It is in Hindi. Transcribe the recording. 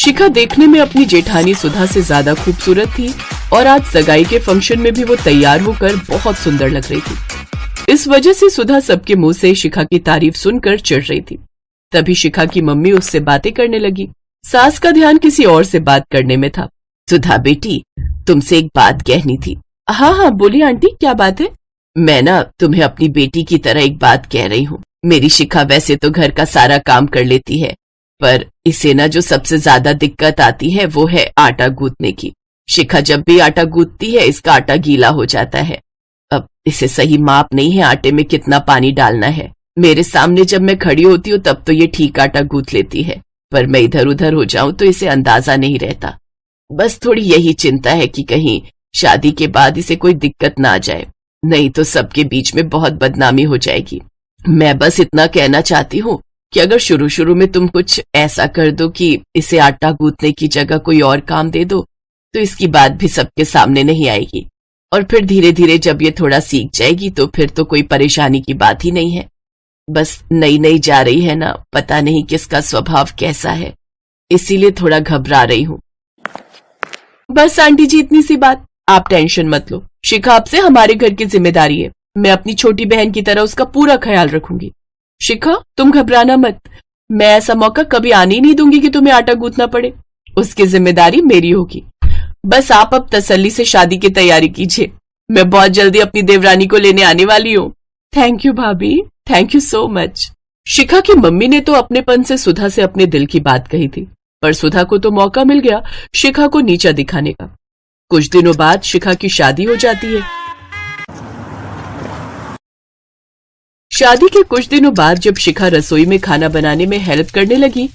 शिखा देखने में अपनी जेठानी सुधा से ज्यादा खूबसूरत थी और आज सगाई के फंक्शन में भी वो तैयार होकर बहुत सुंदर लग रही थी। इस वजह से सुधा सबके मुंह से शिखा की तारीफ सुनकर चिढ़ रही थी। तभी शिखा की मम्मी उससे बातें करने लगी। सास का ध्यान किसी और से बात करने में था। सुधा बेटी, तुमसे एक बात कहनी थी। हाँ, बोलिए आंटी, क्या बात है? मैं ना तुम्हें अपनी बेटी की तरह एक बात कह रही हूँ। मेरी शिखा वैसे तो घर का सारा काम कर लेती है, पर इसे ना जो सबसे ज्यादा दिक्कत आती है वो है आटा गूंथने की। शिखा जब भी आटा गूंथती है इसका आटा गीला हो जाता है। अब इसे सही माप नहीं है आटे में कितना पानी डालना है। मेरे सामने जब मैं खड़ी होती हूँ तब तो ये ठीक आटा गूंथ लेती है, पर मैं इधर उधर हो जाऊं तो इसे अंदाजा नहीं रहता। बस थोड़ी यही चिंता है कि कहीं शादी के बाद इसे कोई दिक्कत ना आ जाए, नहीं तो सबके बीच में बहुत बदनामी हो जाएगी। मैं बस इतना कहना चाहती हूँ कि अगर शुरू शुरू में तुम कुछ ऐसा कर दो कि इसे आटा गूंथने की जगह कोई और काम दे दो, तो इसकी बात भी सबके सामने नहीं आएगी, और फिर धीरे धीरे जब ये थोड़ा सीख जाएगी तो फिर तो कोई परेशानी की बात ही नहीं है। बस नई नई जा रही है ना, पता नहीं किसका स्वभाव कैसा है, इसीलिए थोड़ा घबरा रही हूँ। बस आंटी जी, इतनी सी बात, आप टेंशन मत लो। शिखा अब से हमारे घर की जिम्मेदारी है। मैं अपनी छोटी बहन की तरह उसका पूरा ख्याल रखूंगी। शिखा, तुम घबराना मत। मैं ऐसा मौका कभी आने ही नहीं दूंगी कि तुम्हें आटा गूंथना पड़े। उसकी जिम्मेदारी मेरी होगी। बस आप अब तसल्ली से शादी की तैयारी कीजिए। मैं बहुत जल्दी अपनी देवरानी को लेने आने वाली हूँ। थैंक यू भाभी, थैंक यू सो मच। शिखा की मम्मी ने तो अपनेपन से सुधा से अपने दिल की बात कही थी, पर सुधा को तो मौका मिल गया शिखा को नीचा दिखाने का। कुछ दिनों बाद शिखा की शादी हो जाती है। शादी के कुछ दिनों बाद जब शिखा रसोई में खाना बनाने में हेल्प करने लगी